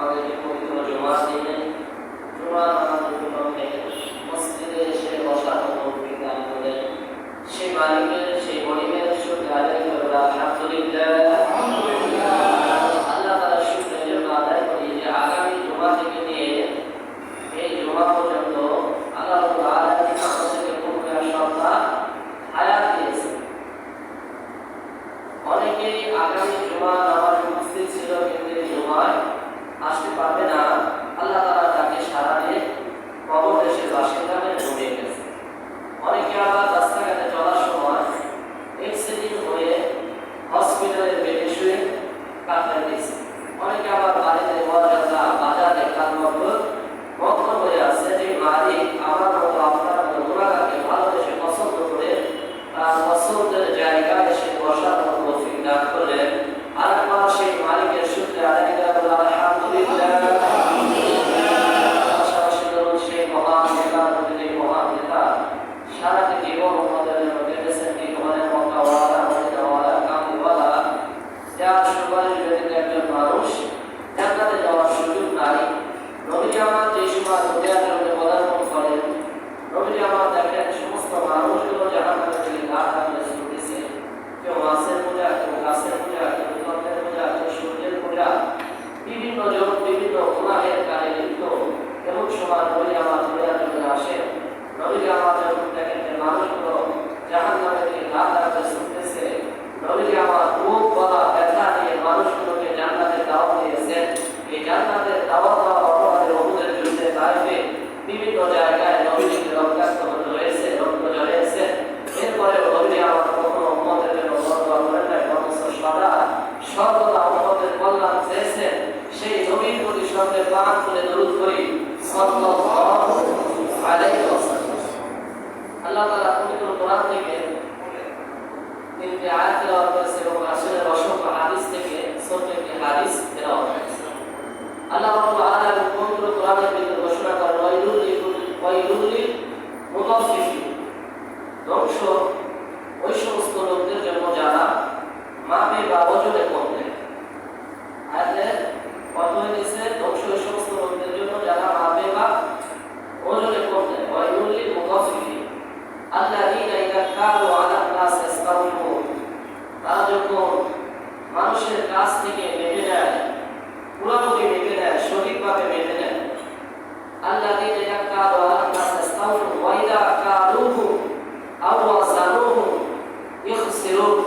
আমাদেরকে পবিত্র জুমার দিনে জুমার নামাজের উপলক্ষে মসজিদে এসে বসার তৌফিক দান করেন। সেই মালিকের সেই গরিবের শুকর আদায় করব আলহামদুলিল্লাহ। আল্লাহ তাআলার শুকরের জন্য আদায় করি যে আগামী জুমা থেকে নিয়ে এই জুমা পর্যন্ত আল্লাহ রাব্বুল আলামিন আমাদেরকে পুরো সপ্তাহ হায়াত দিয়েছেন। অনেকেই আগামী জুমা নামাজ উপস্থিত ছিল কিন্তু জুমায় আসতে পারবে না। আল্লাহ তাআলা তাকে সারা দিয়ে কবর দেশের বাসিন্দা করে ঘুমিয়ে গেছে। অনেকে আবার রাস্তাঘাটে চলার সময় অ্যাক্সিডেন্ট হয়ে হসপিটালের বেডে শুয়ে কাটায় দিয়েছে। অনেকে আবার বাড়িতে মর্যাদা বাজারে কালমগ্ন মগ্ন হয়ে আছে। যে মালিক আমার মতো আপনার মতো গুনাহগারকে ভালোবেসে পছন্দ করে তার পছন্দের জায়গায় এসে বসার মতো তৌফিক দান করলেন। আরেকবার সেই মালিকের শুকর আদায় করব আলহামদুলিল্লাহ। পাশাপাশি ধরুন সেই মহান নেতা নবীর মহান নেতা সারাটি জীবন আমাদের জন্য কেটেছেন জীবনের মক্কাওয়ালা মদিনাওয়ালা কামরুওয়ালা, যার সুপারিশ ব্যতীত একজন মানুষ জান্নাতে যাওয়ার সুযোগ নাই। নবীজি আমার যে সময় দুনিয়ার জন্য পদার্পণ করেন, নবীজি আমার দেখেন সমস্ত মানুষগুলো জাহান্নামে থেকে লাখ লাখ ছুটতেছে। কেউ মাছের পূজা, কেউ গাছের পূজা, কেউ চন্দ্রের পূজা, কেউ সূর্যের পূজা, বিভিন্ন জন বিভিন্ন গুনাহের কাজে লিপ্ত। এমন সময় নবীজি আমার দুনিয়ার জন্য আসেন। নবীজি আমার যখন দেখেন যে মানুষগুলো জাহান্নামে থেকে লাখ লাখ ছুটতেছে, নবীজি আমার বুক গলা ব্যথা নিয়ে মানুষগুলোকে জান্নাতের দাওয়াত দিয়েছেন। এই জান্নাতের দাওয়াত দেওয়া অপরাধের ওহুদের যুদ্ধে তাইফে বিভিন্ন জায়গায় নবীজিকে রক্তাক্ত হতে হয়েছে, রক্ত ঝরেছে। এরপরে নবীজি আমার কখনো উম্মতের জন্য দোয়া করেন নাই, বরঞ্চ সর্বদা উম্মতের কল্যাণ চেয়েছেন। সেই নবীর প্রতি সঙ্গে পান করে দরুদ করি সাল্লাল্লাহু আলাইহি ওয়াসাল্লাম। আল্লাহ তাআলা পবিত্র কোরআন থেকে তিনটি আয়াত তেলাওয়াত করেছেন এবং রাসূলের অসংখ্য হাদিস থেকে ছোট্ট একটি হাদিস তেলাওয়াত করেছেন। আল্লাহ রাব্বুল আলামিন পবিত্র কোরআনের ভিতরে ঘোষণা করেন ওয়াইলুল লিল মুতাফফিফিন, ধ্বংস ওই সমস্ত লোকদের জন্য যারা মাপে বা ওজনে কম দেয়। আয়াতের অর্থ হয়েছে ধ্বংস ওই সমস্ত লোকদের জন্য যারা মাপে বা ওজনে কম দেয়। ওয়াইলুল লিল মুতাফফিফিন আল্লাযীনা ইযা কালু আলা নাস ইসতাউফুন, তারা যখন মানুষের কাছ থেকে মেপে নেয়, পুরোপুরি মেপে নেয়, সঠিকভাবে মেপে নেয়। আল্লাযীনা ইযা কালু আলা নাস ইসতাউফুন ওয়া ইযা কালুহুম আও ওয়াজানুহুম ইখসিরুন।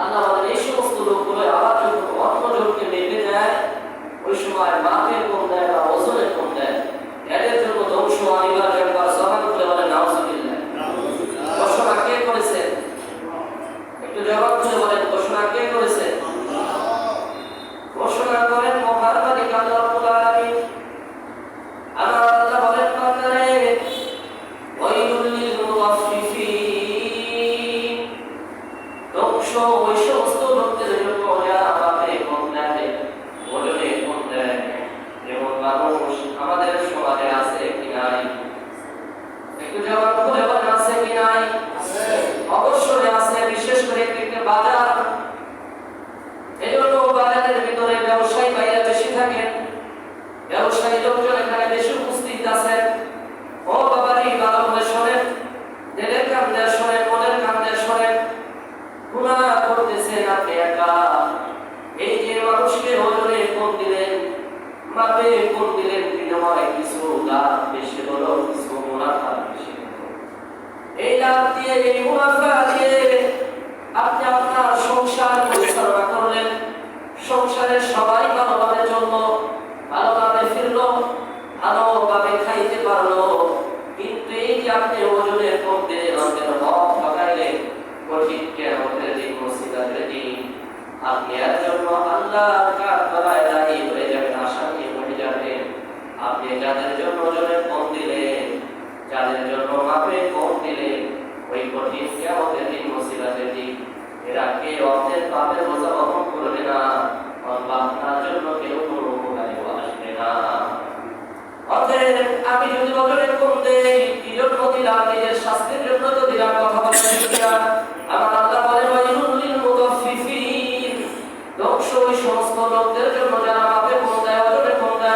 আল্লাহ বলেন এই সমস্ত লোকগুলো আবার যখন অন্যজনকে মেপে নেয়, ওই সময় মাপে কম দেয় বা ওজনে কম দেয়। এদের জন্য ধ্বংস অনিবার্য। একবার জবান খুলে বলেন নাউযুবিল্লাহ। ঘোষণা কে করেছেন? একটু জবাব খুলে বলেন ঘোষণা কে করেছেন? ঘোষণা করেন মহান মালিক আল্লাহ রাব্বুল আলামিন। আমার আল্লাহ বলেন বান্দারে ওয়াইলুল লিল মুতাফফিফিন, ধ্বংস ওই সমস্ত লোকদের জন্য যারা মাপে কম দেয়, ওজনে কম দেয়। যেমন মানুষ আমাদের সমাজে আছে কি নাই? একটু জবাব খুলে বলেন আছে কি নাই? অবশ্যই আছে। বিশেষ করে একটা বাজার, এই হলো বাজারের ভিতরে ব্যবসায়ী ভাইরা বেশি থাকেন, ব্যবসায়ী লোকজন এখানে বেশি উপস্থিত আছেন। ও বাবারি ভালো করে শোনেন, দিলের কান দিয়ে শোনেন, মনের কান দিয়ে শোনেন। গুনাহ করতেছেন আপনি একা। এই যে মানুষকে ওজনে কম দিলেন, মাপে কম দিলেন, বিনিময়ে কিছু লাভ বেশি হলো, কিছু মুনাফা বেশি হলো। এই লাভ দিয়ে এই মুনাফা দিয়ে আপনি আপনার সংসার পরিচালনা করলেন। সংসারের সবাই ভালোভাবে চললো, ভালোভাবে ফিরলো, ভালোভাবে খাইতে পারলো। কিন্তু এই যে আপনি ওজনের কম দিয়ে অন্যের হক ঠকাইলেন, কঠিন কিয়ামতের দিন, মুসিবতের দিন, আপনি এর জন্য আল্লাহর কাঠগড়ায় দাঁড়িয়ে হয়ে যাবেন, আসামি হয়ে যাবেন। আপনি যাদের জন্য ওজনে কম দিলেন, যাদের জন্য মাপে কম দিলেন, ওই কঠিন কিয়ামতের দিন, মুসিবতের দিন, এরা কেউ অন্যের পাপের বোঝা বহন করবে না, আপনার জন্য কেউ কোনো উপকারে আসবে না। অতএব আমি যদি ওজনে কম দেই, কি জন্য দিলাম? নিজের স্বাস্থ্যের জন্য তো দিলাম। কথা বলতে আমার আল্লাহ বলেন ওয়াইলুল লিল মুতাফফিফিন, ধ্বংস ওই সমস্ত লোকদের জন্য যারা মাপে কম দেয়, ওজনে কম দেয়।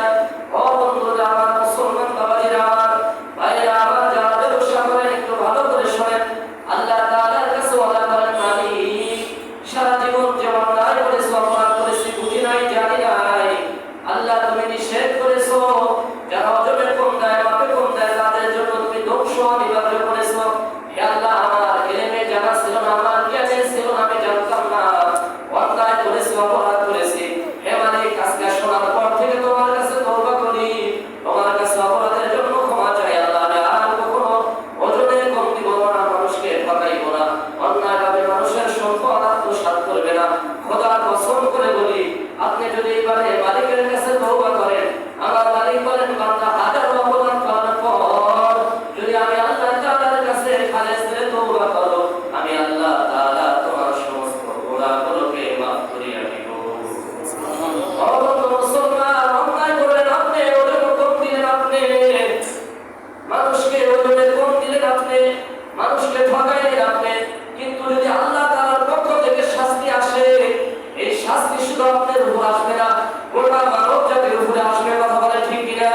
গোটা মানব জাতির উপরে আসবে। কথা বলে ঠিক কিনা?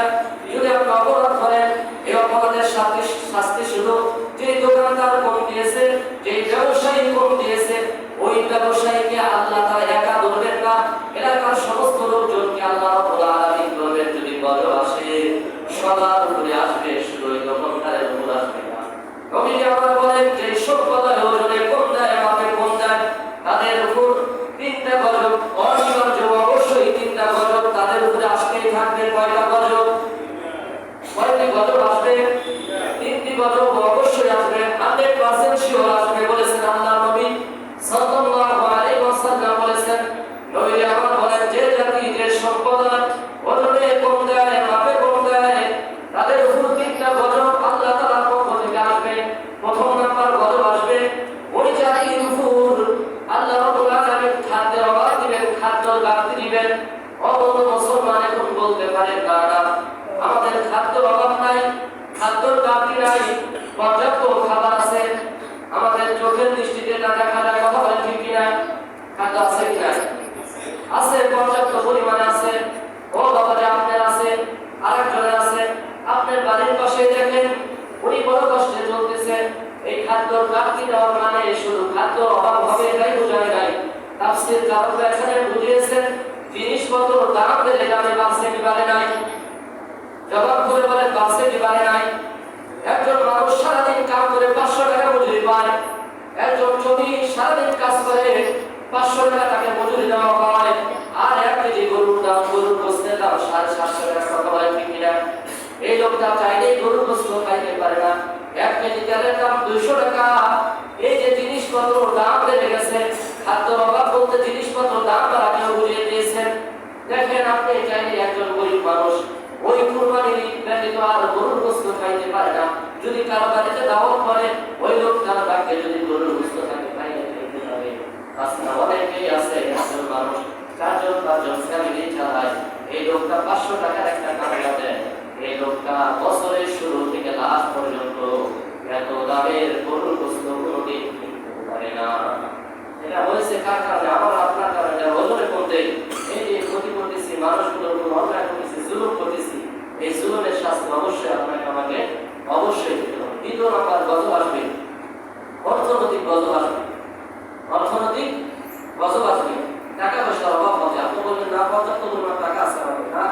যদি আপনি অপরাধ করেন, এই অপরাধের শাস্তি শুধু যে দোকানদার কম দিয়েছে, যে ব্যবসায়ী কম দিয়েছে, ওই ব্যবসায়ীকে আল্লাহ তাআলা একা ধরবেন না, এলাকার সমস্ত লোকজনকে আল্লাহ রাব্বুল আলামিন ধরবেন। যদি গজব আসে সবার উপরে আসবে, শুধু ওই দোকানদারের উপর আসবে না। নবীজি আবার বলেন যে সম্পদের ওজনে কম দেয়, মাপে কম দেয়, তাদের উপর তিনটা গজব অনিবার্য, অবশ্যই তিনটা গজব তাদের উপরে আসতেই থাকবে। কয়টা গজব? কয়টি গজব আসবে? তিনটি গজব অবশ্যই আসবে, 100% শিওর আসবে বলেছেন আল্লাহর নবী সাল্লাল্লাহু আলাইহি ওয়াসাল্লাম বলেছেন। নবী আমার বলেন যে জাতি যে সম্পদের ওজনে কম দেয়, মাপে কম দেয়, তাদের উপর তিনটা গজব আল্লাহ তাআলার পক্ষ থেকে আসবে। প্রথম নাম্বার গজব আসবে ওই জাতির উপর আল্লাহ রাব্বুল আলামিন খাদ্যের অভাব দিবেন, খাদ্যের ঘাটতি দিবেন। অবন্ধ মুসলমান এখন বলতে পারে না না আমাদের খাদ্যের অভাব নাই, খাদ্যের ঘাটতি নাই, পর্যাপ্ত খাবার আছে, আমাদের চোখের দৃষ্টিতে না দেখা যায়। কথা বলেন ঠিক কিনা? খাদ্য আছে কিনা? আছে, পর্যাপ্ত পরিমাণে আছে। ও বাবা যে আপনার আছে, আরেকজনের আছে, আপনার বাড়ির পাশে দেখেন উনি বড় কষ্টে চলতেছে। এই খাদ্যর ঘাটতি দেওয়ার মানে শুধু খাদ্য অভাব হবে এটাই বোঝায় নাই। তাফসীর কারকরা এখানে বুঝিয়েছেন জিনিসপত্র দাম বেড়ে যাবে, বাড়ছে কি বাড়ে নাই? জবাব করে বলেন বাড়ছে কি বাড়ে নাই? একজন মানুষ সারাদিন কাজ করে 500 টাকা মজুরি পায়, একজন জমি সারাদিন কাজ করে 500 টাকা তাকে মজুরি দেওয়া হয়, আর এক কেজি গরুর দাম, গরুর গোশতের দাম 750 টাকা। কথা বলেন ঠিক কিনা? এই লোকটা চাইলেই গরুর গোশত খাইতে পারে না। এক কেজি তেলের দাম 200 টাকা। এই যে জিনিসপত্র দাম বেড়ে গেছে, খাদ্যের অভাব বলতে জিনিসপত্র দাম বাড়ানো বুঝিয়ে দিয়েছেন। দেখেন আপনি চাইলে একজন গরিব মানুষ ওই কুরবানির ঈদ ব্যতীত আর গরুর গোশত খাইতে পারে না। যদি কারো বাড়িতে দাওয়াত করে ওই লোক তার ভাগ্যে যদি গরুর গোশত থাকে খাইতে খেতে পারে। আজকে অনেকেই আছে একজন মানুষ 4জন-5জন ফ্যামিলি চালায়, এই লোকটা 500 টাকার একটা কামড়া দেয়। এই লোকটা বছরের শুরু থেকে লাস্ট পর্যন্ত এত দামের গরুর গোশত কোনোদিন কিনতে পারে না। এটা হয়েছে কার কারণে? আমার আপনার কারণে। ওজনে কমতে এই যে ক্ষতি করতেছি, মানুষগুলোর উপর অন্যায় করতেছি, জুলুম করতেছি, এই জুলুমের শাস্তি অবশ্যই আপনাকে আমাকে অবশ্যই দিতে হবে। দ্বিতীয় নাম্বার গজব আসবে অর্থনৈতিক গজব আসবে। অর্থনৈতিক গজব আসবে, টাকা পয়সার অভাব হবে। আপনি বলবেন না পর্যাপ্ত পরিমাণ টাকা আছে আমাদের, না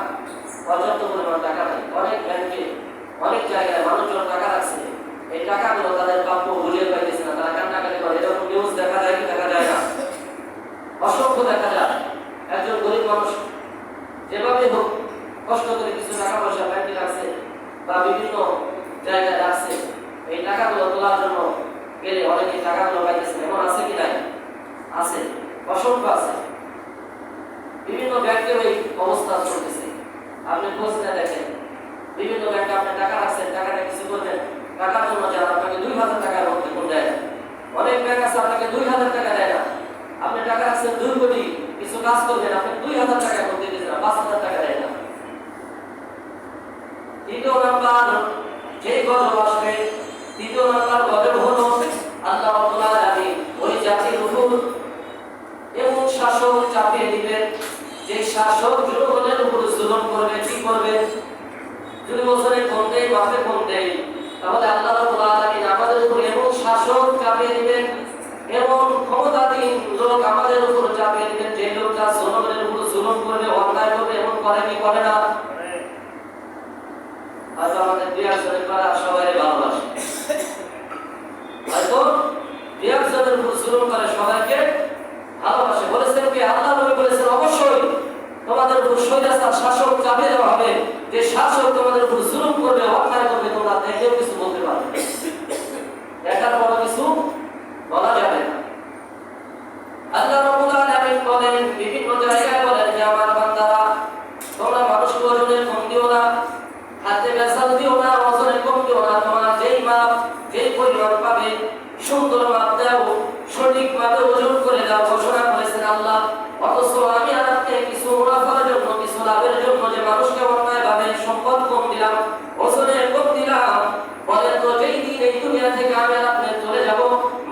পর্যাপ্ত পরিমাণ টাকা নেই। অনেক ব্যাংকে অনেক জায়গায় মানুষজন টাকা রাখছে, এই টাকাগুলো তাদের প্রাপ্য বুঝে পাইতেছে না, তারা কান্নাকাটি করে। এরকম নিউজ দেখা যায় কি দেখা যায় না? অসংখ্য দেখা যায়। একজন গরিব মানুষ যেভাবে হোক কষ্ট করে কিছু টাকা পয়সা ব্যাংকে রাখছে বা বিভিন্ন জায়গায় রাখছে, এই টাকাগুলো তোলার জন্য গেলে অনেকে টাকাগুলো পাইতেছে। এমন আছে কি নাই? আছে, অসংখ্য আছে। বিভিন্ন ব্যাংকের এই অবস্থা চলতেছে। আপনি খোঁজ নিয়ে দেখেন, বিভিন্ন ব্যাংকে আপনি টাকা রাখছেন, টাকাটা কিছু করবেন, টাকার জন্য যারা আপনাকে 2000 টাকার মধ্যে কোন দেয়। অনেক ব্যাংক আছে আপনাকে 2000 টাকা দেয় না। আপনি টাকা রাখছেন 2 কোটি, কিছু কাজ করবেন, আপনি 2000 টাকা করতে দিয়েছেন, 5000 টাকা দেয় না। দ্বিতীয় নাম্বার যে গজব আসবে, দ্বিতীয় নাম্বার গজব হলো আল্লাহ রাব্বুল আলামিন ওই জাতির উপর এমন শাসক চাপিয়ে দিবেন যে শাসক জনগণের উপর জুলুম করবে। কি করবে? যদি বছরে কম দেয়, মাসে কম দেয়, তাহলে আল্লাহ রাব্বুল আলামিন আমাদের উপর এমন শাসক চাপিয়ে দিবেন, এমন ক্ষমতাধীন লোক আমাদের উপর চাপিয়ে দিবেন যে লোকটা জনগণের উপর জুলুম করবে, অন্যায় করবে। এমন করে কি করে না? হয়তো আমাদের বিয়াজনের পাড়া সবাই ভালোবাসে, হয়তো বিয়াজনের উপর জুলুম করে সবাইকে ভালোবাসে। বলেছেন কি? আল্লাহ নবী বলেছেন অবশ্যই তোমাদের উপর স্বৈরাচার শাসক চাপিয়ে দেওয়া হবে, যে শাসক তোমাদের উপর জুলুম করবে, অন্যায় করবে, তোমরা দেখেও কিছু বলতে পারবে না, দেখার পর কিছু বলা যাবে না। আল্লাহ রাব্বুল আলামিন বলেন, বিভিন্ন জায়গায় বলেন যে আমার বান্দারা তোমরা মানুষকে ওজনে কম দিও না, হাতে বেসাল দিও না, ওজনে কম দিও না। তোমরা যেই মাপ যেই পরিমাণ পাবে সুন্দর মাপ দাও, সঠিক মাপে ওজন করে দাও, ঘোষণা করেছেন আল্লাহ। অথচ আমি আর আপনি কিছু মুনাফার জন্য, কিছু লাভের জন্য যে মানুষকে অন্যায় ভাবে সম্পদ কম দিলাম, ওজনে কম দিলাম, বলেন তো যেই দিন এই দুনিয়া থেকে আমি আর আপনি চলে যাব,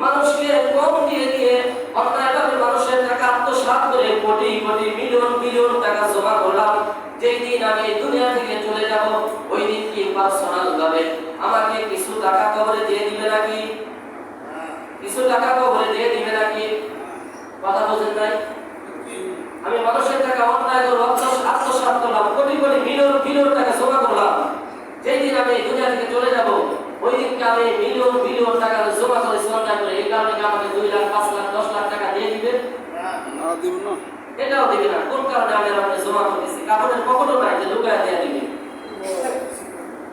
মানুষকে কম দিয়ে দিয়ে অন্যায় ভাবে মানুষের টাকা আত্মসাৎ করে কোটি কোটি মিলিয়ন মিলিয়ন টাকা জমা করে করলাম যেই দিন আমি এই দুনিয়া থেকে চলে যাব ওই দিন কি পার্সোনাল ভাবে আমাকে কিছু টাকা কবরে দিয়ে দিবে নাকি? কিছু টাকা কবরে দিয়ে দিবে নাকি? কথা বোঝেন নাই? আমি মানুষের টাকা অন্যায় করে আত্মসাৎ করলাম, কোটি কোটি মিলিয়ন টাকা জমা করলাম, যেই দিন আমি এই দুনিয়া থেকে চলে যাব ওই দিনকে আমি মিলিয়ন টাকা জমা করেছি অন্যায় করে, এই কারণে আমাকে 2 লাখ 5 লাখ 10 লাখ টাকা দিয়ে দিবে? এটাও দিবে না। কোন কারণে আমি আপনি জমা করতেছি? কারণের কখনো নাই যে লুকায় দিয়ে দিবে।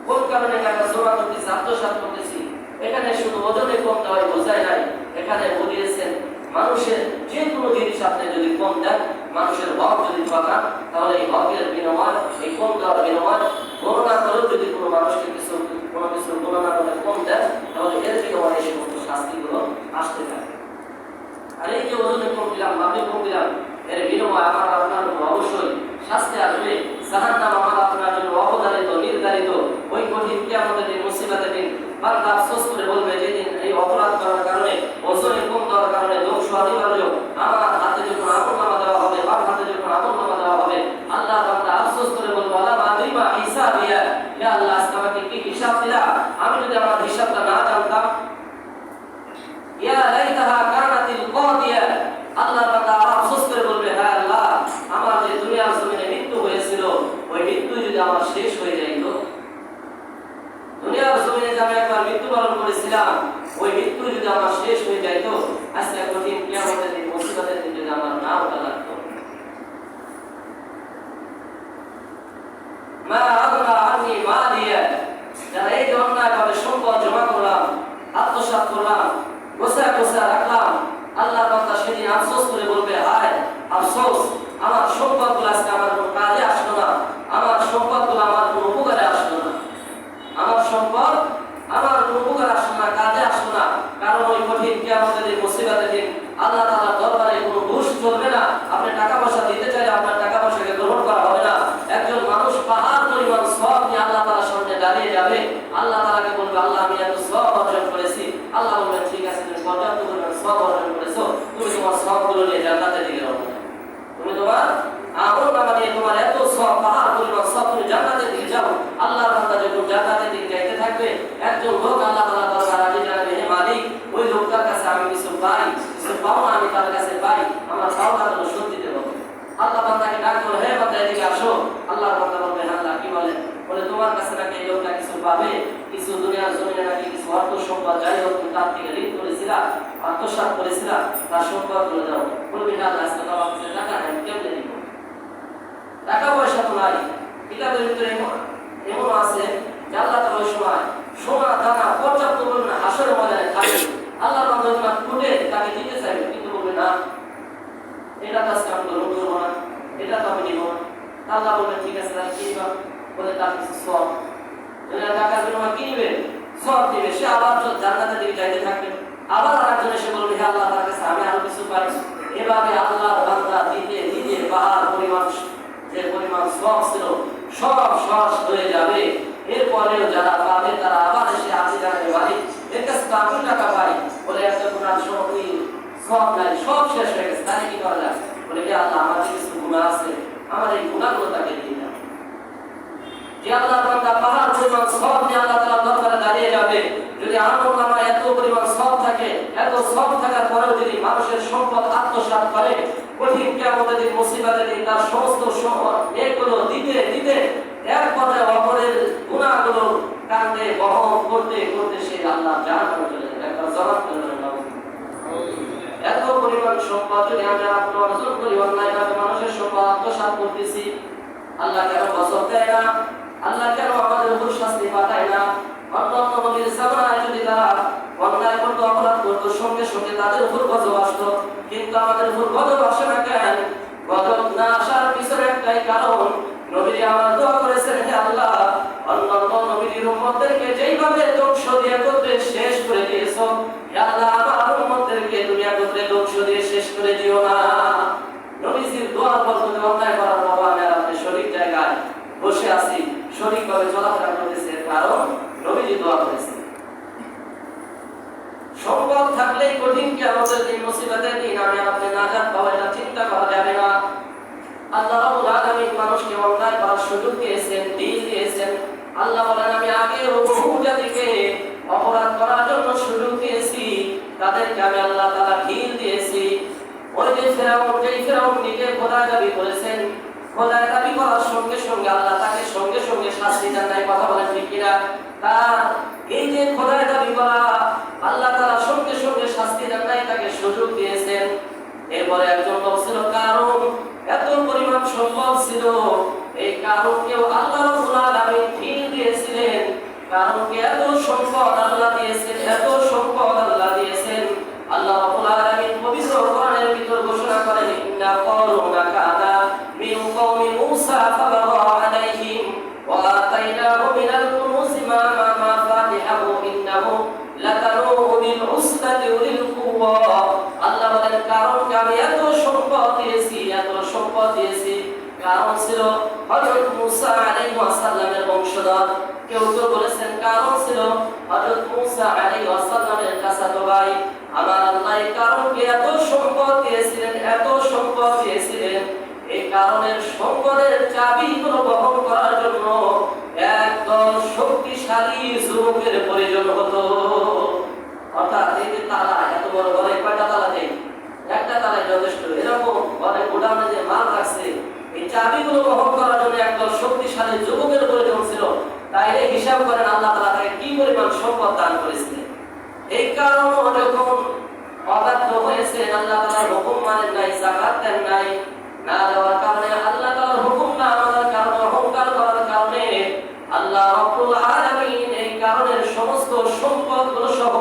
কোন কারণে টাকা জমা করতেছি, আত্মসাৎ করতেছি? এখানে শুধু ওজনে কমতে হয় বোঝায় নাই, এখানে বুঝিয়েছেন মানুষের যে কোনো জিনিস আপনি যদি কম দেন, মানুষের হক যদি পাকান, তাহলে এই হকের বিনিময়, এই কম দেওয়ার বিনিময় গণনা করেও যদি কোনো মানুষকে কোনো কিছু গণনা করে কম দেন, তাহলে এর বিনিময় এই সমস্ত শাস্তিগুলো আসতে থাকে। আর এই যে ওজনে কম দিলাম, মাপে কম দিলাম, এর বিনিময় আমার আপনার অবশ্যই শাস্তি আসবে। জাহান্নাম আমার আপনার জন্য অবধারিত, নির্ধারিত। ওই কঠিন কিয়ামতের দিন, মুসিবতের দিন বান্দা আফসোস করে বলবে, যেদিন এই অপরাধ করার কারণে, ওজনে কম দেওয়ার কারণে ধ্বংস অনিবার্য, আমার হাতে যখন আমলনামা দেওয়া হবে, বাম হাতে যখন আমলনামা দেওয়া হবে, আল্লাহ বান্দা আফসোস করে বলবে, আল্লাহ মাদ্রিমা হিসাবিয়া, ইয়া আল্লাহ আজকে আমাকে কি হিসাব দিলা? আমি যদি আমার হিসাবটা না জানতাম। ইয়া লাইতাহা কানাতিল কাদিয়া, আল্লাহ বান্দা আফসোস করে বলবে, হ্যাঁ আল্লাহ, আমার যে দুনিয়ার জমিনে মৃত্যু হয়েছিল, ওই মৃত্যু যদি আমার শেষ হয়ে যাইত, দুনিয়ার জমিনে যে আমি একবার মৃত্যুবরণ করেছিলাম, ওই মৃত্যু যদি আমার শেষ হয়ে যাইত, আজকে কঠিন কিয়ামতের দিন, মুসিবতের দিন যদি আমার না ওঠা লাগতো। মা আগনা আনি মালিয়া, যারা এই অন্যায়ভাবে সম্পদ জমা করলাম, আত্মসাৎ করলাম, গোছা রাখলাম, আল্লাহ বান্দা সেদিন আফসোস করে বলবে, হায় আফসোস, আমার সম্পদগুলো আজকে আমার কোনো কাজে আসলো না, আমার সম্পদগুলো আমার কোনো উপকারে আসলো না, আমার সম্পদ আমার কোনো উপকার আসলো না, কাজে আসলো না। কারণ ওই কঠিন কিয়ামতের দিন, মুসিবতের দিন আল্লাহ তাআলার দরবারে কোনো ঘুষ চলবে না। আপনি টাকা পয়সা দিতে চাইলে আপনার টাকা পয়সাকে গ্রহণ করা হবে না। একজন মানুষ পাহাড় পরিমাণ সওয়াব নিয়ে আল্লাহ তাআলার সামনে দাঁড়িয়ে যাবে, আল্লাহ তাআলাকে বলবে, আল্লাহ আমি এত সওয়াব অর্জন করেছি। আল্লাহ বলবেন, ঠিক আছে, তুমি পর্যাপ্ত পরিমাণ সওয়াব অর্জন করেছো, তুমি তোমার সওয়াবগুলো নিয়ে জান্নাতে দিকে রওনা। তুমি তোমার আমলনামা নিয়ে তোমার এত সওয়াব, পাহাড় পরিমাণ সওয়াব, তুমি জান্নাতের দিকে যাও। আল্লাহর বান্দা যখন জান্নাতের দিকে যাইতে থাকবে, একজন লোক আল্লাহ তাআলা দরবারে হাজির জানাবে, হে মালিক, ওই লোকটার কাছে আমি কিছু পাই, কিছু পাওনা আমি তার কাছে পাই, আমার পাওনাগুলো শোধ দিতে হবে। আল্লাহ বান্দাকে ডাক করে, হে বান্দা এদিকে আসো। আল্লাহর বান্দা বলবে, হ্যাঁ আল্লাহ, কি বলেন? বলে, তোমার কাছে নাকি এই লোকটা কিছু পাবে, কিছু দুনিয়ার জমিনে নাকি কিছু অর্থ সম্পদ, যাই হোক তুমি তার থেকে ঋণ করেছিলা, আত্মসাৎ করেছিলা, তার সম্পদগুলো দাও। বলবি, না আল্লাহ, আজকে তোমার কাছে টাকা নেই, কেমনে দিব? টাকা পয়সা তো নাই। কিতাবের ভিতরে এমন আছে যে আল্লাহ তাআলা ওই সময় সোনা দানা পর্যাপ্ত পরিমাণে হাসরের ময়দানে থাকবে। আল্লাহর বান্দা যখন খুঁটে তাকে দিতে চাইবে, কিন্তু বলবে, না, এটা তো আজকে আমি গ্রহণ করবো না, এটা তো আমি নিব না। আল্লাহ বলবে, ঠিক আছে, তাহলে কি নিবা? বলে, তার কিছু সওয়াব, টাকার বিনিময়ে কি নিবে? সওয়াব দিবে। সে আবার জান্নাতের দিকে যাইতে থাকবে। আবার আরেকজন এসে বলবে, হে আল্লাহ, তার কাছে আমি আরো কিছু পাই। এভাবে আল্লাহর বান্দা দিতে দিতে পাহাড় পরিমাণ, যে পরিমাণ সওয়াব ছিল, সব শেষ হয়ে যাবে। এরপরেও যারা পাবে তারা আবার এসে হাজির জানাবে, মালিক, এর কাছে তো আমি টাকা পাই। বলে, একটা গুনাহ সওয়াব নাই, সব শেষ হয়ে গেছে, তাহলে কি করা যায়? বলে, হে আল্লাহ, আমার কিছু গুনাহ আছে, আমার এই গুনাহগুলো তাকে দিয়ে দাও। যে আল্লাহর বান্দা পাহাড় পরিমাণ সওয়াব নিয়ে আল্লাহ তাআলার দরবারে দাঁড়িয়ে যাবে, যদি আমলনামায় এত পরিমাণ সওয়াব থাকে, এত সওয়াব থাকার পরেও যদি মানুষের সম্পদ আত্মসাৎ করে, কঠিন কিয়ামতের দিন, মুসিবতের দিন তার সমস্ত এগুলো দিতে দিতে এক পর্যায়ে অপরের গুনাহগুলো কাঁধে বহন করতে করতে সে আল্লাহ জাহান্নামে চলে যাবে। একবার জবাব করে এত পরিমাণ সম্পদ যদি আমরা অর্জন করি, অন্যায়ভাবে মানুষের সম্পদ আত্মসাৎ করতেছি, আল্লাহ কেন বছর দেয় না? আল্লাহ কেন আমাদের উপর শাস্তি পাঠায় না? অন্যান্য নবীর জামানায় যদি তারা অন্যায় করতো, অপরাধ করতো, সঙ্গে সঙ্গে তাদের উপর গজব আসতো, কিন্তু আমাদের উপর গজব আসে না কেন? গজব না আসার পিছনে একটাই কারণ, নবী আমার দোয়া করেছেন, হে আল্লাহ, অন্যান্য নবীর উম্মতদেরকে যেইভাবে ধ্বংস দিয়ে করতে শেষ করে দিয়েছো, হে আল্লাহ, আমার উম্মতদেরকে দুনিয়া করতে ধ্বংস দিয়ে শেষ করে দিও না। নবীজির দোয়ার বরকতে অন্যায় করার বাবা আমি আর আপনি সঠিক জায়গায় বসে আছি, সঠিকভাবে চলাফেরা করতেছে, কারণ নবীজি দোয়া করেছে। সম্পদ থাকলেই কঠিন কিয়ামতের দিন, মুসিবতের দিন আমি আপনি নাজাত পাবো, এটা চিন্তা করা যাবে না। আল্লাহ রাব্বুল আলামিন মানুষকে অন্যায় করার সুযোগ দিয়েছেন, দিল দিয়েছেন। আল্লাহ বলেন আমি আগে বহু জাতিকে অপরাধ করার জন্য সুযোগ দিয়েছি, তাদেরকে আমি আল্লাহ তাআলা ঢিল দিয়েছি। ওই যে ফেরাউন নিজে খোদা দাবি করেছেন, খোদা দাবি করার সঙ্গে সঙ্গে আল্লাহ তাকে সঙ্গে সঙ্গে শাস্তি দেন নাই, কথা বলেন ঠিক কিনা? তার এই যে খোদা দাবি করা, আল্লাহ তাআলা সঙ্গে সঙ্গে শাস্তি দেন নাই, তাকে সুযোগ দিয়েছেন। এরপরে একজন লোক ছিল কারণ, এত পরিমাণ সম্পদ ছিল, এই কারণকেও আল্লাহ রাব্বুল আলামিন ঢিল দিয়েছিলেন। কারণকে এত সম্পদ আল্লাহ দিয়েছেন, এত সম্পদ আল্লাহ দিয়েছেন। আল্লাহ রাব্বুল আলামিন পবিত্র কোরআনের ভিতর ঘোষণা করেন ইন্না কারুনা কানা মিন কওমি মূসা ফাবাগা আলাইহিম ওয়া আতাইনাহু মিনাল কুনুজি মা মাফাতিহু ইন্নাহু লাতানূ বিল উসবাতি উলিল কুওয়া। আল্লাহ বলেন কারণকে আমি এত সম্পদ দিয়েছি, এত সম্পদ দিয়েছি। কারণ ছিল হযরত মূসা আলাইহিস সালামের বংশধর। কেউ কেউ বলেছেন কারণ ছিল হযরত মূসা আলাইহিস সালামের চাচাতো ভাই। আমার আল্লাহ এই কারণকে এত সম্পদ দিয়েছিলেন, এত সম্পদ দিয়েছিলেন। এই কারণের সম্পদের চাবিগুলো বহন করার জন্য একদল শক্তিশালী যুবকের প্রয়োজন হতো। অর্থাৎ এই যে তালা, এত বড় বড় কয়টা তালা দেয়? একটা তালায় যথেষ্ট। এরকম অনেক গোডাউনে যে মাল রাখছে, এই চাবিগুলো বহন করার জন্য একদল শক্তিশালী যুবকের প্রয়োজন ছিল। তাইলে হিসাব করেন আল্লাহ তাআলা তাকে কি পরিমাণ সম্পদ দান করেছিলেন। এই কারণে যখন অবাধ্য হয়েছে, আল্লাহ তাআলার হুকুম মানেন নাই, যাকাত দেন নাই, না দেওয়ার কারণে, আল্লাহ তাআলার হুকুম না মানার কারণে, অহংকার করার কারণে আল্লাহ রাব্বুল আলামিন এই কারণের সমস্ত সম্পদগুলো সহ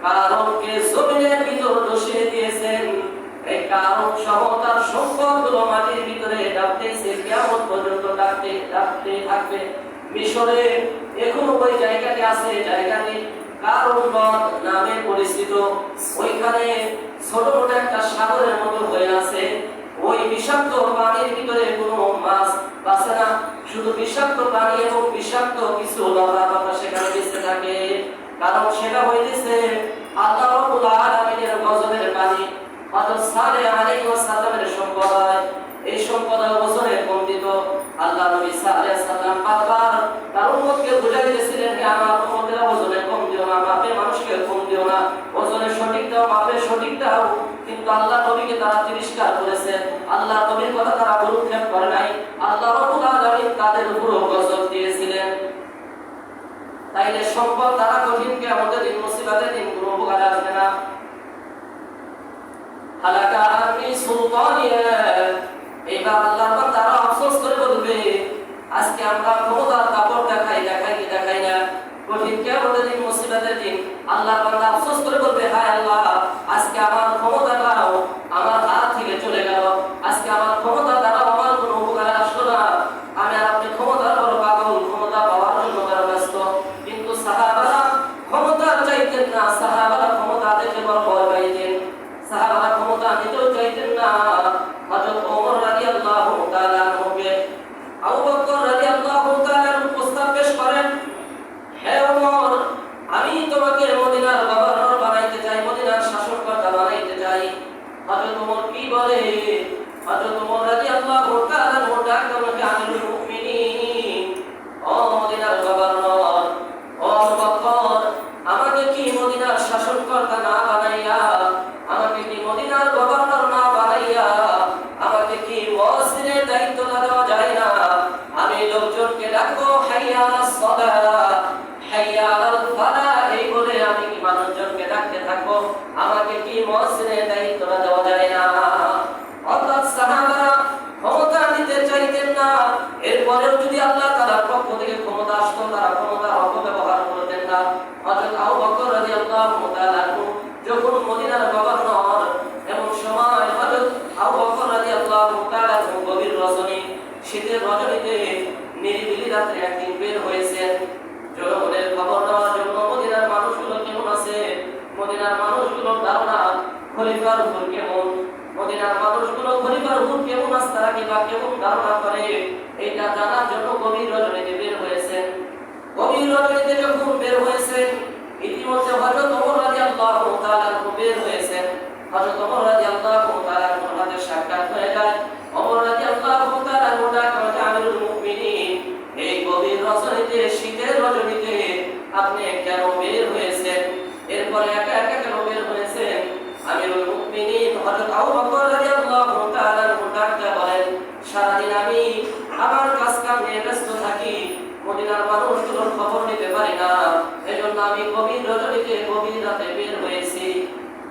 কারণকে জমিনের ভিতর বসিয়ে দিয়েছেন। এই কারণ সহ তার সম্পদগুলো মাটির ভিতরে ডাবতেছে, কিয়ামত পর্যন্ত ডাবতে থাকবে। মিশরে এখনো ওই জায়গাটি আছে, জায়গাটি কারণ নামে পরিচিত। ওইখানে ছোট ছোট একটা সাগরের মতো হয়ে আছে। ওই বিষাক্ত পানির ভিতরে কোনো মাছ বাঁচে না, শুধু বিষাক্ত পানি এবং বিষাক্ত কিছু লতা পাতা সেখানে বেঁচে থাকে। কারণ সেটা হইতেছে আল্লাহ রাব্বুল আলামিনের গজবের পানি। হযরত সালেহ আলাইহিস সালামের সম্প্রদায়, এই সম্প্রদায় ওজনে কম দিত। আল্লাহ নবী সাল্লাল্লাহু আলাইহি ওয়াসাল্লাম বারবার তার উম্মতকে বুঝাই দিয়েছিলেন যে আমার উম্মতেরা ওজনে কম দিও না, মাপে মানুষকে কম দিও না, ওজনে সঠিক দাও, মাপে সঠিক দাও। কিন্তু আল্লাহ নবীকে তারা তিরস্কার করেছে, আল্লাহ নবীর কথা তারা ভ্রুক্ষেপ করে নাই। আল্লাহ রাব্বুল আলামিন তাদের উপর গজব দিয়েছিলেন। তাইলে সম্পদ দ্বারা কঠিন কিয়ামতের দিন, মুসিবতের দিন কোনো উপকার আসবে না। হালাকা আননি সুলতানিয়া, এইবার আল্লাহর বান্দারা আফসোস করে বলবে আজকে আমরা ক্ষমতার কাপড় দেখাই না। কঠিন কিয়ামতের দিন, মুসিবতের দিন আল্লাহর বান্দা আফসোস করে বলবে হায় আল্লাহ, আজকে আমার ক্ষমতাটাও আমার হাত থেকে চলে গেল। আজকে আমার ক্ষমতা দ্বারা আমার কোনো উপকার আসলো না। আমি আর আপনি ক্ষমতার বড় পাগল, ক্ষমতা পাওয়ার জন্য তারা ব্যস্ত। কিন্তু সাহাবারা ক্ষমতা চাইতেন না, সাহাবারা ক্ষমতা দেখে বড় ভয় পাইতেন, সাহাবারা ক্ষমতা নিতেও চাইতেন না। হযরত ওমর রাদিয়াল্লাহু তাআলা আনহুকে আবু বকর রাদিয়াল্লাহু তাআলা প্রস্তাব পেশ করেন, হে ওমর, আমি তোমাকে মদিনার গভর্নর বানাইতে চাই, মদিনার শাসনকর্তা বানাইতে চাই। হযরত ওমর কি বলে? হযরত ওমর রাদিয়াল্লাহু তাআলা আনহু ডাক আমাকে আমিরুল মুমিনিন, ও মদিনার গভর্নর, ও আবু বকর, আমাকে কি মদিনার শাসনকর্তা না বানাইয়া, আমাকে কি মদিনার গভর্নর না বানাইয়া, আমাকে কি মসজিদের দায়িত্ব না দেওয়া যায় না? আমি লোকজনকে ডাকবো হাইয়া আলাস সালাহ, হাইয়া আলাল ফালাহ, এই বলে আমি কি মানুষজনকে ডাকতে থাকবো? আমাকে কি মসজিদের দায়িত্ব না দেওয়া যায় না? অর্থাৎ সাহাবারা ক্ষমতা নিতে চাইতেন না। এরপরেও যদি আল্লাহ তাআলার পক্ষ থেকে ক্ষমতা আসতো, তারা ক্ষমতার অপব্যবহার করতেন না। হযরত আবু বকর রাদিয়াল্লাহু তাআলা যখন মদিনার গভর্নর, এমন সময় হযরত আবু বকর রাদিয়াল্লাহু তাআলা গভীর রজনী, শীতের রজনীতে নিরিবিলি রাত্রে একদিন বের হয়েছেন জনগণের খবর নেওয়ার জন্য। মদিনার মানুষগুলো কেমন আছে, মদিনার মানুষগুলোর ধারণা খলিফার উপর কেমন, মদিনার মানুষগুলো খলিফার উপর কেমন আস্থা রাখে বা কেমন ধারণা করে, এটা জানার জন্য গভীর রজনীতে বের হয়েছেন। গভীর রজনীতে যখন বের হয়েছেন, ইতিমধ্যে হযরত ওমর রাদিয়াল্লাহু তাআলা বের হয়েছেন। হযরত ওমর রাদিয়াল্লাহু তাআলা সাক্ষাৎ হয়ে যায়। ওমর রাদিয়াল্লাহু রজনীতে, শীতের রজনীতে আপনি কেন বের হয়েছেন? এরপরে একা একা কেন বের হয়েছেন? আমিরুল মুমিনিন হযরত আবু বকর রাদিয়াল্লাহু তাআলা ডাকতে বলেন, সারাদিন আমি আমার কাজ কাম নিয়ে ব্যস্ত থাকি, মদিনার মানুষগুলোর খবর নিতে পারি না, এজন্য আমি গভীর রজনীতে গভীর রাতে বের হয়েছি।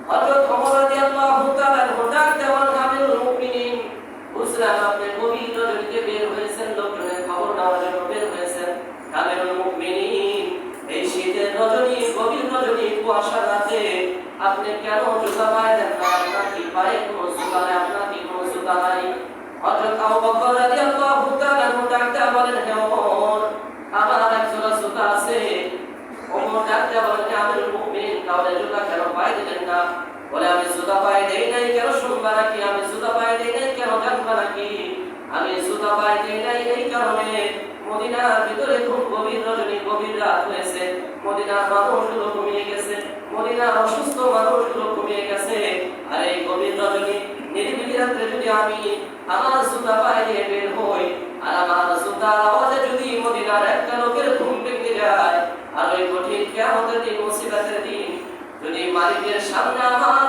হযরত ওমর রাদিয়াল্লাহু তাআলা ডাকতে বলেন, আমিরুল মুমিনিন, বুঝলাম আপনি গভীর রজনীতে বের হয়েছেন, লোকজনের খবর নেওয়ার জন্য বের হয়েছেন। আমিরুল মুমিনিন, এই শীতের রজনী, গভীর রজনী, কুয়াশার রাতে আপনি কেন জুতা পায়ে দেন না? আপনার কি পায়ে কোনো জুতা নেই? আপনার কি কোনো জুতা নাই? হযরত আবু বকর রাদিয়াল্লাহু তাআলা ডাকতে বলেন, হে ওমর, আমার একজোড়া জুতা আছে। ওমর ডাকতে বলেন, আমিরুল মুমিনিন, তাহলে জুতা কেন পায়ে দিলেন না? বলে, আমি জুতা পায়ে দেই নাই কেন শুনবা নাকি? আমি জুতা পায়ে দেই নাই কেন জানবা নাকি? আমি জুতা পায়ে দেই নাই এই কারণে, মদিনার ভিতরে খুব গভীর রজনী, গভীর রাত হয়েছে, মদিনার মানুষগুলো ঘুমিয়ে গেছে, মদিনার অসুস্থ মানুষগুলো ঘুমিয়ে গেছে। আর এই গভীর রজনী, নিরিবিলি রাত্রে যদি আমি আমার জুতা পায়ে দিয়ে বের হই, আর আমার জুতার আওয়াজে যদি মদিনার একটা লোকের ঘুম ভেঙে যায়, আর ওই কঠিন কিয়ামতের দিন, মুসিবতের দিন, যদি মালিকের সামনে আমার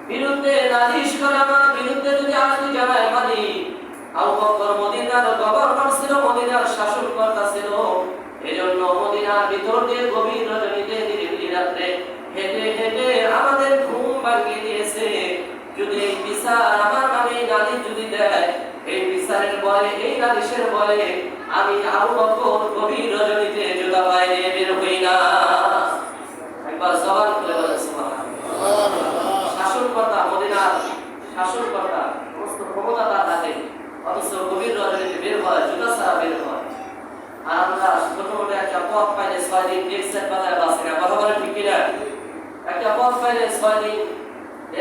বিরুদ্ধে নালিশ করে, আমার বিরুদ্ধে যদি আরজি জানায় মালিক, আবু বকর মদিনার গভর্নর ছিল, মদিনার শাসনকর্তা ছিল, এজন্য মদিনার ভিতর দিয়ে গভীর রজনীতে, নিরিবিলি রাত্রে হেঁটে হেঁটে আমাদের ঘুম ভাঙিয়ে দিয়েছে। যদি এই বিচার আমার নামে নালিশ যদি দেয়, এই বিচারের বলে, এই নালিশের বলে আমি আবু বকর গভীর রজনীতে জুতা পায়ে দিয়ে বের হই না। একবার জবান খুলে বলেন সুবহানাল্লাহ। শাসনকর্তা, মদিনার শাসনকর্তা, সমস্ত ক্ষমতা তার হাতে, অথচ গভীর রজনীতে বের হয়, জুতা ছাড়া বের হয়। আর আমরা ছোটখাটো একটা পথ পাইলে 6 দিন টেক্সট বাজায় বাসে না, কথা বলে ঠিক কিনা? একটা পথ পাইলে 6 দিন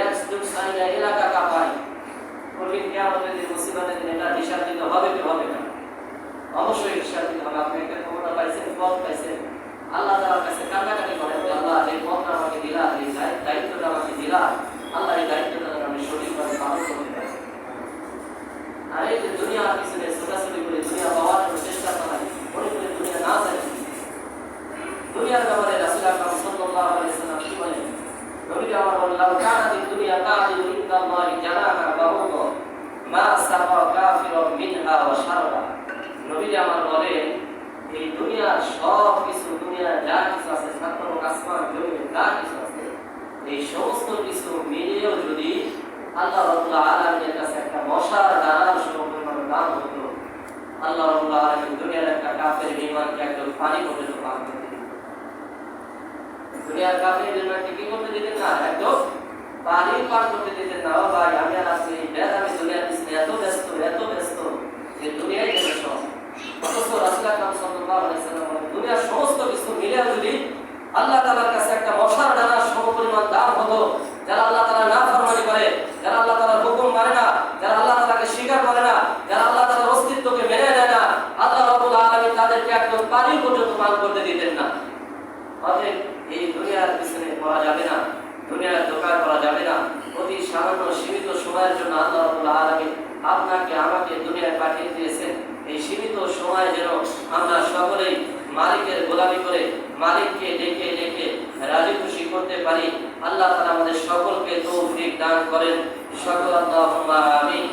একদম সাইডে এলাকা কাঁপায়। কঠিন কিয়ামতের দিন, মুসিবতের দিন এটা হিসাব দিতে হবে কি হবে না? অবশ্যই হিসাব দিতে হবে। আপনি একটা ক্ষমতা পাইছেন, পথ পাইছেন, আল্লাহ তাআলার কাছে কান্নাকাটি করেন, আল্লাহ এই পথটা আমাকে দিলা, এই দায়িত্বটা আমাকে দিলা, আল্লাহ এই দায়িত্বটা আমি সঠিকভাবে পালন করতে পারি। আর এই যে দুনিয়ার পিছনে ছোটাছুটি করে দুনিয়া পাওয়ার জন্য চেষ্টা চালাই, মনে করে দুনিয়া না যায়। দুনিয়ার ব্যাপারে রাসূল আকরাম সাল্লাল্লাহু আলাইহি ওয়াসাল্লাম কি বলেন? নবী আমার বললেন, কানাতি দুনিয়া তা'দিলু ইনদাল্লাহি জানাহা বাউদা মা সাফা কাফিরুম মিনহা ওয়া শারবা। নবী আমার বলেন, এই দুনিয়ার সব কিছু, দুনিয়ার যা কিছু আছে, সাতম আসমান জমিনে যা কিছু আছে, এই সমস্ত কিছু মিলিয়েও যদি আল্লাহ রাব্বুল আলামিনের কাছে একটা মশার দানার সমপরিমাণ দাম হতো, আল্লাহ রাব্বুল আলামিন দুনিয়ার একটা কাফের ঈমানকে একদম পানি পর্যন্ত পান করতে দিতেন। দুনিয়ার কাফের ঈমানকে কি করতে দিতেন না? একদম পানি পান করতে দিতেন না। ও ভাই, আমি আর আপনি আমি দুনিয়ার পিছনে এত ব্যস্ত যে দুনিয়ায় গেছে সব। অথচ রাসূল আকরাম সাল্লাল্লাহু আলাইহি ওয়াসাল্লাম বলেন, দুনিয়ার সমস্ত কিছু মিলে যদি আল্লাহ তাআলার কাছে একটা মশার দানার সমপরিমাণ দাম হতো, যারা আল্লাহ তাআলার নাফরমানি করে, যারা আল্লাহ তাআলার হুকুম মানে না, যারা আল্লাহ তাআলাকে স্বীকার করে না, যারা আল্লাহ তাআলার অস্তিত্বকে মেনে নেয় না, আল্লাহ রাব্বুল আলামিন তাদেরকে একদম পানি পর্যন্ত পান করতে দিতেন না। অতএব এই দুনিয়ার পিছনে পড়া যাবে না, দুনিয়ার দোকান করা যাবে না। অতি সামান্য সীমিত সময়ের জন্য আল্লাহ রাব্বুল আলামিন আপনাকে আমাকে দুনিয়ায় পাঠিয়ে দিয়েছেন। এই সীমিত সময় যেন আমরা সকলেই মালিকের গোলামি করে, মালিককে ডেকে ডেকে রাজি খুশি করতে পারি। আল্লাহ তাআলা আমাদের সকলকে তৌফিক দান করেন। সকল আল্লাহুম্মা আমিন।